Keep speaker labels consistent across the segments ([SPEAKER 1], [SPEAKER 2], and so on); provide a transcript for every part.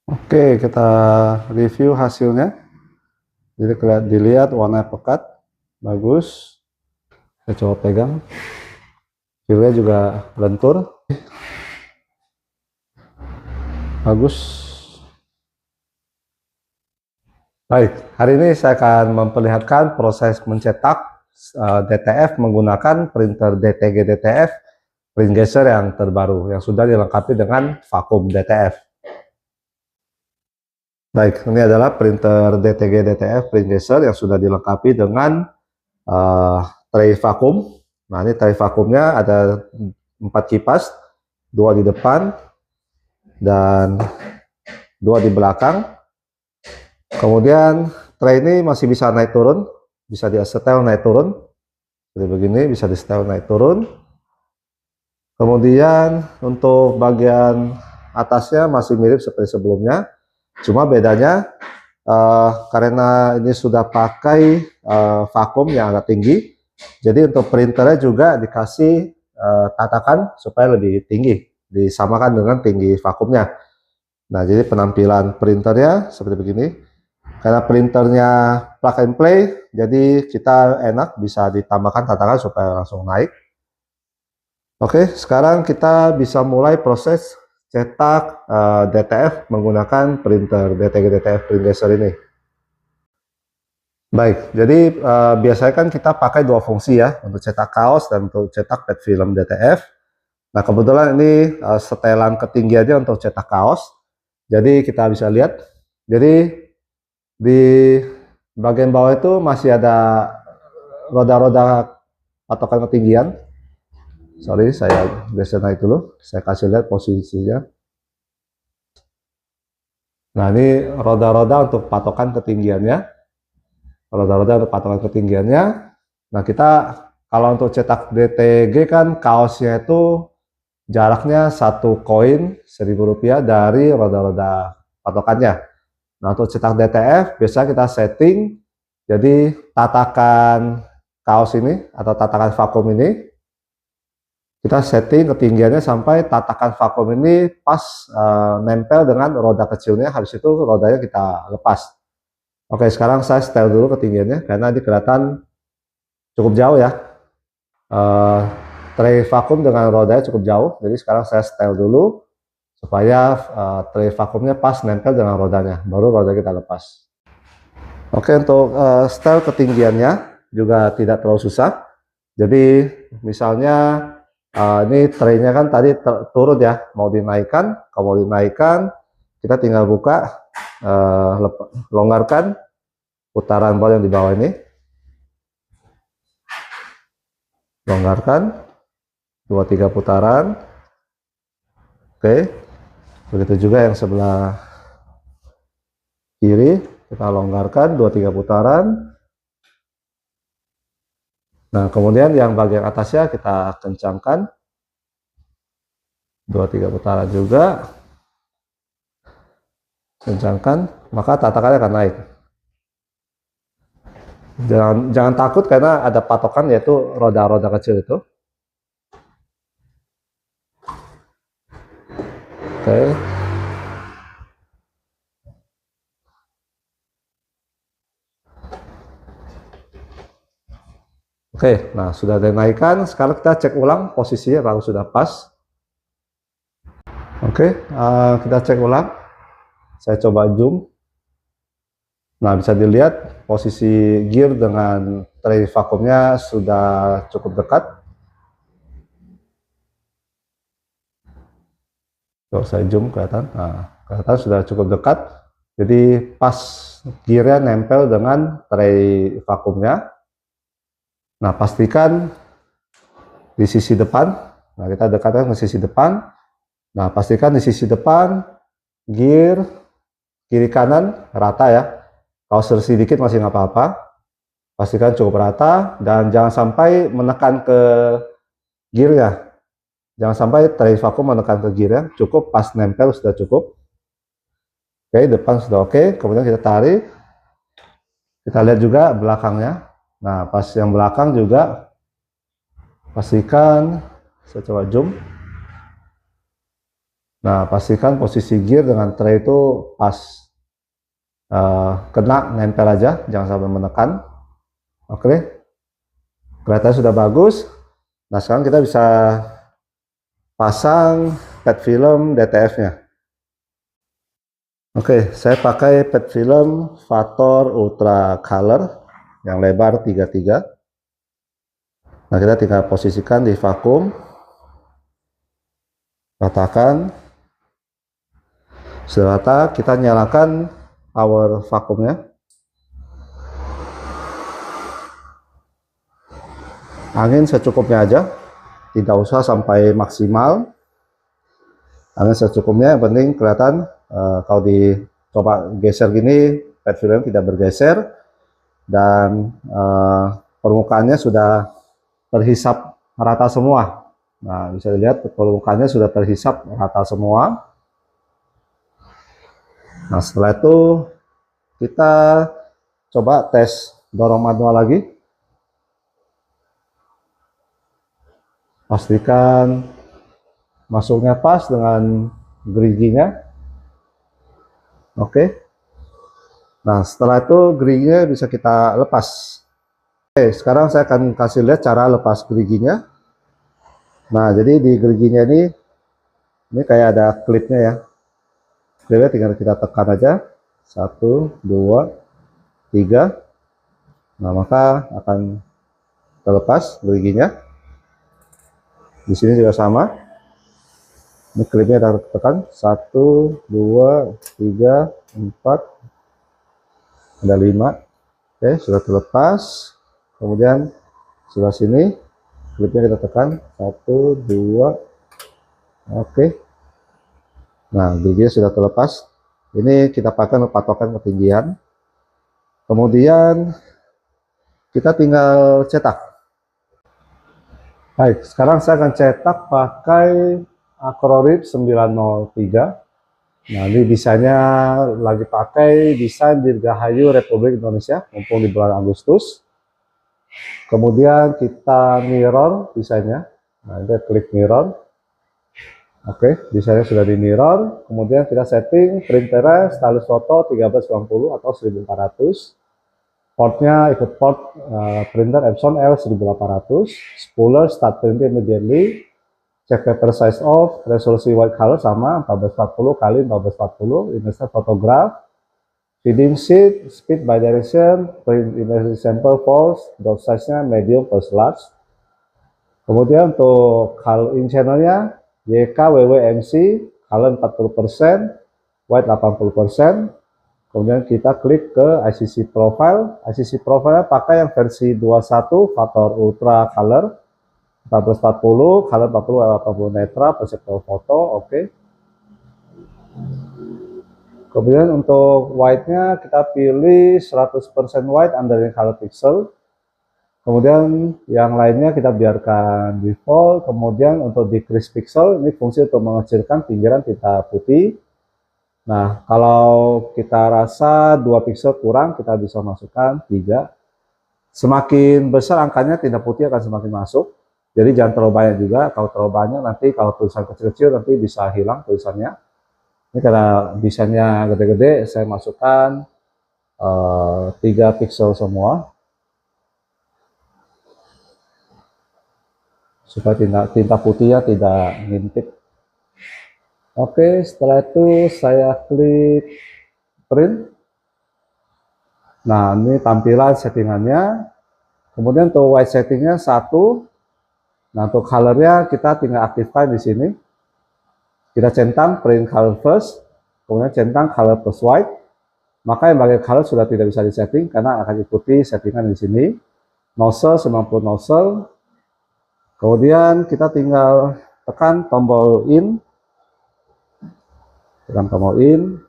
[SPEAKER 1] Oke, kita review hasilnya. Jadi dilihat warna pekat, bagus. Saya coba pegang, feelnya juga lentur, bagus. Baik, hari ini saya akan memperlihatkan proses mencetak DTF menggunakan printer DTG DTF print gesser yang terbaru, yang sudah dilengkapi dengan vakum DTF. Baik, ini adalah printer DTG DTF print gesser yang sudah dilengkapi dengan tray vakum. Nah, ini tray vakumnya ada 4 kipas, 2 di depan dan 2 di belakang. Kemudian tray ini masih bisa naik turun, bisa di setel naik turun. Seperti begini, bisa di setel naik turun. Kemudian untuk bagian atasnya masih mirip seperti sebelumnya, cuma bedanya karena ini sudah pakai vakum yang agak tinggi, jadi untuk printernya juga dikasih tatakan supaya lebih tinggi, disamakan dengan tinggi vakumnya. Nah, jadi penampilan printernya seperti begini. Karena printernya plug and play, jadi kita enak bisa ditambahkan tatakan supaya langsung naik. Oke, sekarang kita bisa mulai proses cetak DTF menggunakan printer DTG DTF print gesser ini. Baik, jadi biasanya kan kita pakai dua fungsi ya, untuk cetak kaos dan untuk cetak pet film DTF. Nah, kebetulan ini setelan ketinggiannya untuk cetak kaos. Jadi kita bisa lihat, jadi di bagian bawah itu masih ada roda-roda patokan ketinggian. Sorry, saya geser naik dulu. Saya kasih lihat posisinya. Nah, ini roda-roda untuk patokan ketinggiannya. Roda-roda untuk patokan ketinggiannya. Nah, kita kalau untuk cetak DTG kan kaosnya itu jaraknya 1 koin Rp1.000 dari roda-roda patokannya. Nah, untuk cetak DTF biasa kita setting jadi tatakan kaos ini atau tatakan vakum ini kita setting ketinggiannya sampai tatakan vakum ini pas nempel dengan roda kecilnya, habis itu rodanya kita lepas. Oke, sekarang saya setel dulu ketinggiannya karena ini kelihatan cukup jauh ya. Tray vakum dengan rodanya cukup jauh, jadi sekarang saya setel dulu supaya tray vakumnya pas nempel dengan rodanya, baru roda kita lepas. Oke, untuk setel ketinggiannya juga tidak terlalu susah. Jadi misalnya ini traynya kan tadi turun ya, mau dinaikkan. Kalau mau dinaikkan, kita tinggal buka, longgarkan putaran ball yang di bawah ini, longgarkan 2-3 putaran. Oke, begitu juga yang sebelah kiri, kita longgarkan 2-3 putaran. Nah, kemudian yang bagian atasnya kita kencangkan 2-3 putaran juga, kencangkan, maka tatakannya akan naik. Jangan takut karena ada patokan, yaitu roda-roda kecil itu. Oke. Oke, nah sudah dinaikkan. Sekarang kita cek ulang posisinya apakah sudah pas. Oke, kita cek ulang. Saya coba zoom. Nah, bisa dilihat posisi gear dengan tray vakumnya sudah cukup dekat. Kalau saya zoom kelihatan, nah, kelihatan sudah cukup dekat. Jadi pas gearnya nempel dengan tray vakumnya. Nah, pastikan di sisi depan. Nah, kita dekatkan ke sisi depan. Nah, pastikan di sisi depan gear kiri kanan rata ya. Kalau sedikit masih nggak apa-apa. Pastikan cukup rata dan jangan sampai menekan ke gearnya. Jangan sampai tray vakum menekan ke gearnya. Cukup pas nempel sudah cukup. Oke, depan sudah oke. Kemudian kita tarik. Kita lihat juga belakangnya. Nah, pas yang belakang juga pastikan, saya coba zoom. Nah, pastikan posisi gear dengan tray itu pas, kena, nempel aja, jangan sampai menekan. Oke, kelihatannya sudah bagus. Nah, sekarang kita bisa pasang pad film DTF-nya. Oke, saya pakai pad film Vator Ultra Color yang lebar 33. Nah, kita tinggal posisikan di vakum, ratakan. Sudah rata, kita nyalakan power vakumnya. Angin secukupnya aja, tidak usah sampai maksimal. Angin secukupnya, yang penting kelihatan. Kalau dicoba geser gini, pad film tidak bergeser, dan permukaannya sudah terhisap rata semua. Nah, bisa dilihat permukaannya sudah terhisap rata semua. Nah, setelah itu kita coba tes dorong manual lagi. Pastikan masuknya pas dengan geriginya. Oke. Nah, setelah itu geriginya bisa kita lepas. Oke, sekarang saya akan kasih lihat cara lepas geriginya. Nah, jadi di geriginya ini kayak ada klipnya ya. Klipnya tinggal kita tekan aja. 1, 2, 3. Nah, maka akan terlepas geriginya. Di sini juga sama. Ini klipnya kita tekan. 1, 2, 3, 4. Ada 5. Oke, sudah terlepas. Kemudian sebelah sini klipnya kita tekan. 1, 2. Oke. Nah, giginya sudah terlepas. Ini kita pakai untuk patokan ketinggian. Kemudian kita tinggal cetak. Baik, sekarang saya akan cetak pakai Acrorip 903. Nah, ini desainnya lagi pakai desain Dirgahayu Republik Indonesia, mumpung di bulan Agustus. Kemudian kita mirror desainnya. Nah, ini klik mirror. Oke, desainnya sudah di mirror. Kemudian kita setting printernya stylus foto 1390 atau 1400. Portnya ikut port printer Epson L1800. Spooler start printing immediately. Check paper size off. Resolusi white color sama 1440 kali 1440. Image photograph. Feeding sheet, speed by direction. Print image sample false. Dot size-nya medium plus large. Kemudian untuk color in channelnya YKWWMC, color 40%, white 80%. Kemudian kita klik ke ICC profile. ICC profile pakai yang versi 21 Vator Ultra Color 1440, color 40 netra, projector foto. Oke. Kemudian untuk white-nya kita pilih 100% white under color pixel. Kemudian yang lainnya kita biarkan default. Kemudian untuk decrease pixel, ini fungsi untuk mengecilkan pinggiran tinta putih. Nah, kalau kita rasa 2 pixel kurang, kita bisa masukkan 3. Semakin besar angkanya, tinta putih akan semakin masuk. Jadi jangan terlalu banyak juga. Kalau terlalu banyak, nanti kalau tulisan kecil-kecil, nanti bisa hilang tulisannya. Ini karena desainnya gede-gede, saya masukkan 3 pixel semua. Supaya tinta putihnya tidak ngintip. Oke, setelah itu saya klik print. Nah, ini tampilan settingannya. Kemudian untuk white settingnya 1. Nah, untuk colornya kita tinggal aktifkan di sini. Kita centang print color first, kemudian centang color plus white. Maka yang bagian color sudah tidak bisa disetting karena akan ikuti settingan di sini. Nozzle 90 nozzle. Kemudian kita tinggal tekan tombol in. Tekan tombol in.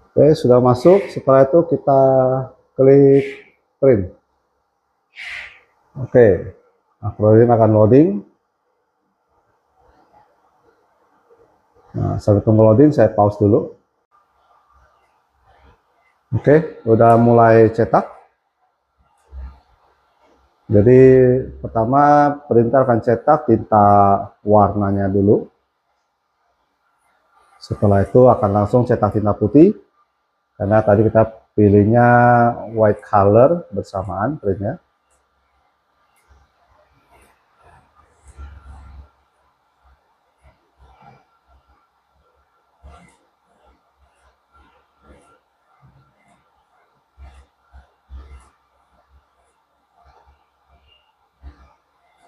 [SPEAKER 1] Oke, sudah masuk. Setelah itu kita klik print. Oke, Acrorip akan loading. Nah, sampai tunggu loading, saya pause dulu. Oke, udah mulai cetak. Jadi pertama printer akan cetak tinta warnanya dulu. Setelah itu akan langsung cetak tinta putih. Karena tadi kita pilihnya white color bersamaan printnya.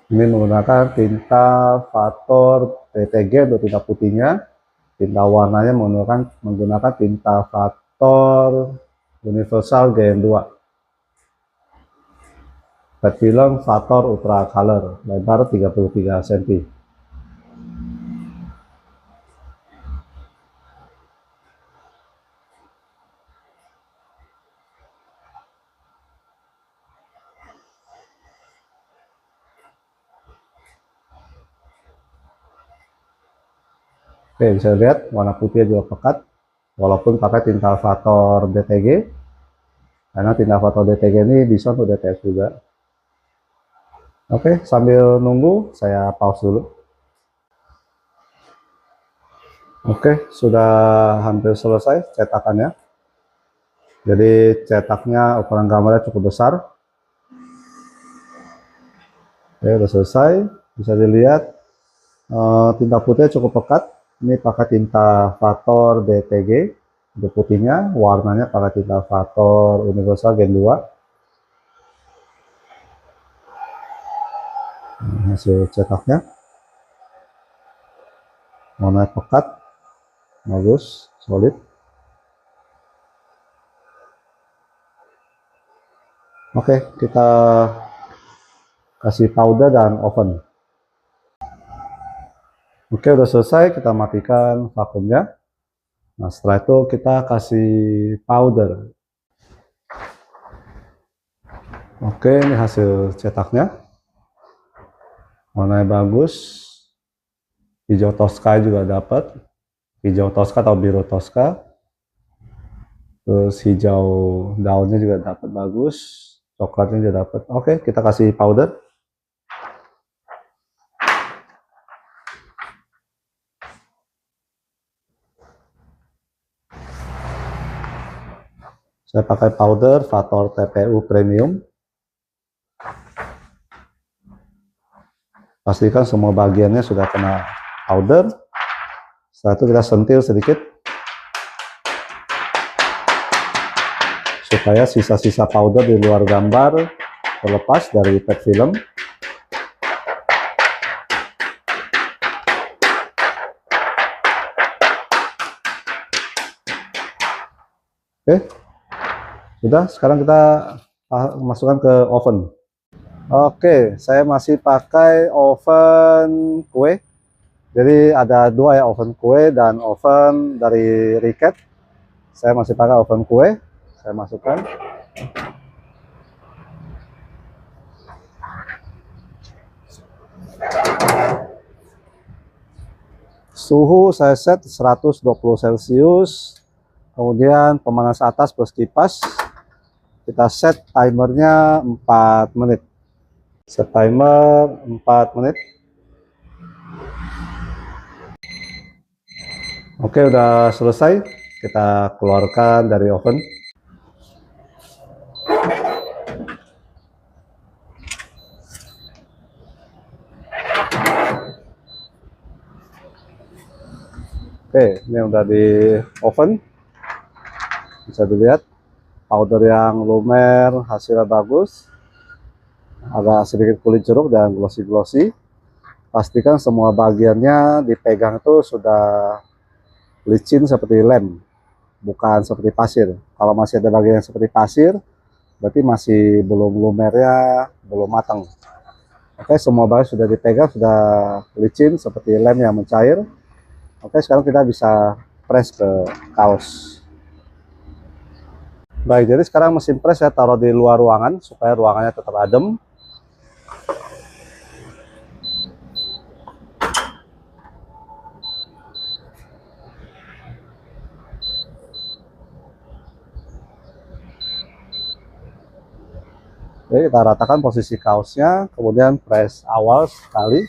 [SPEAKER 1] Ini menggunakan tinta Fator DTG untuk tinta putihnya. Tinta warnanya menggunakan tinta Fator Universal GM2. Pet film Fator Ultra Color, lebar 33 cm. Oke, bisa lihat warna putihnya juga pekat, walaupun pakai tinta Fator DTG, karena tinta Fator DTG ini bisa untuk DTF juga. Oke, sambil nunggu, saya pause dulu. Oke, sudah hampir selesai cetakannya. Jadi cetaknya ukuran gambarnya cukup besar. Oke, udah selesai. Bisa dilihat tinta putihnya cukup pekat. Ini pakai tinta Fator DTG untuk putihnya, warnanya pakai tinta Fator Universal Gen 2. Hasil cetaknya warna pekat, bagus, solid. Oke, kita kasih powder dan oven. Oke, udah selesai, kita matikan vakumnya. Nah, setelah itu kita kasih powder. Oke, ini hasil cetaknya. Warnanya bagus. Hijau Tosca juga dapat. Hijau Tosca atau biru Tosca. Terus hijau daunnya juga dapat bagus. Coklatnya juga dapat. Oke, kita kasih powder. Saya pakai powder Fator TPU Premium. Pastikan semua bagiannya sudah kena powder. Setelah itu kita sentil sedikit supaya sisa-sisa powder di luar gambar terlepas dari pet film. Oke, sudah. Sekarang kita masukkan ke oven. Oke, saya masih pakai oven kue. Jadi ada dua ya, oven kue dan oven dari Riket. Saya masih pakai oven kue. Saya masukkan. Suhu saya set 120 Celcius. Kemudian pemanas atas plus kipas. Kita set timernya 4 menit. Set timer 4 menit. Oke, udah selesai. Kita keluarkan dari oven. Oke, ini udah di oven. Bisa dilihat powder yang lumer, hasilnya bagus. Agak sedikit kulit jeruk dan glossy-glossy. Pastikan semua bagiannya dipegang itu sudah licin seperti lem, bukan seperti pasir. Kalau masih ada bagian yang seperti pasir, berarti masih belum lumernya, belum matang. Oke, semua bagian sudah dipegang, sudah licin seperti lem yang mencair. Oke, sekarang kita bisa press ke kaos. Baik, jadi sekarang mesin press saya taruh di luar ruangan supaya ruangannya tetap adem. Oke, kita ratakan posisi kaosnya, kemudian press awal sekali.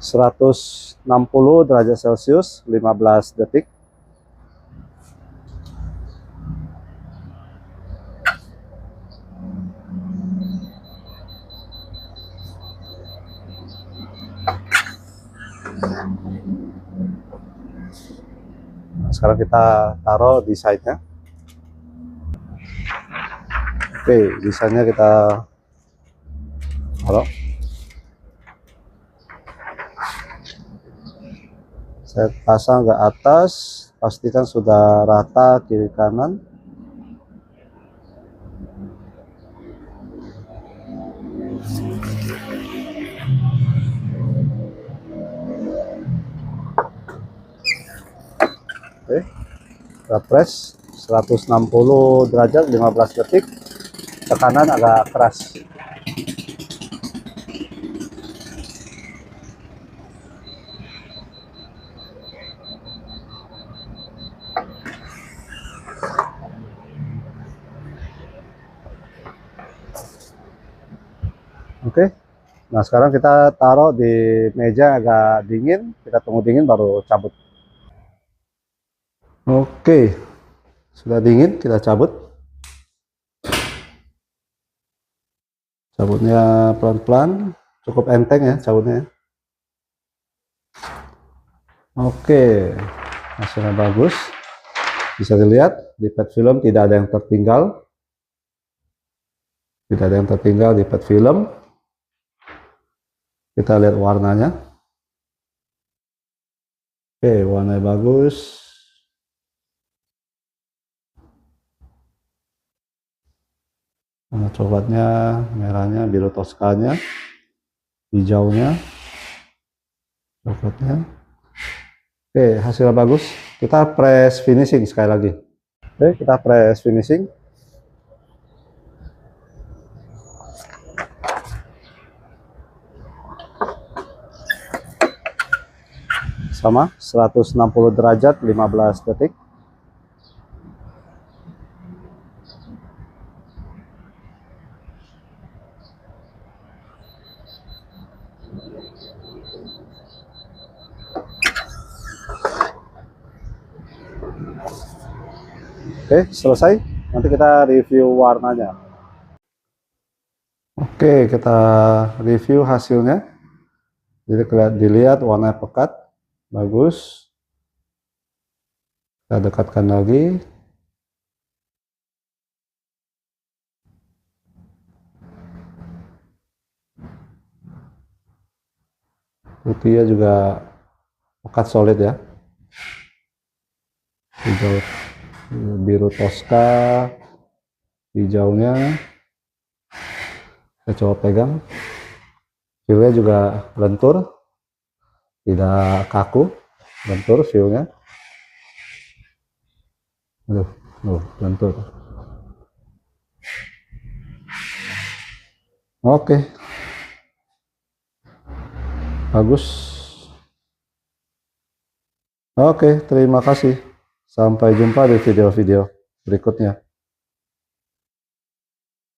[SPEAKER 1] (160°C 15 detik. Sekarang kita taruh desainnya. Oke, desainnya kita taruh. Saya pasang ke atas, pastikan sudah rata kiri kanan. Oke, kita press 160°, 15 detik. Tekanan agak keras. Oke, nah sekarang kita taruh di meja agak dingin, kita tunggu dingin baru cabut. Oke, sudah dingin, kita cabut. Cabutnya pelan-pelan, cukup enteng ya cabutnya. Oke, hasilnya bagus. Bisa dilihat di pad film tidak ada yang tertinggal. Tidak ada yang tertinggal di pad film. Kita lihat warnanya. Oke, warnanya bagus. Warna coklatnya, merahnya, biru toskanya, hijaunya, coklatnya. Oke, hasilnya bagus. Kita press finishing sekali lagi. Oke, kita press finishing. Sama 160°, 15 detik. Oke, selesai. Nanti kita review warnanya. Oke, kita review hasilnya. Jadi dilihat warna pekat, bagus. Kita dekatkan lagi. Putihnya juga pekat solid ya. Hijau, biru toska, hijaunya. Saya coba pegang. Feelnya juga lentur, tidak kaku, lentur feelnya. Lentur. Oke, bagus. Oke, terima kasih. Sampai jumpa di video-video berikutnya.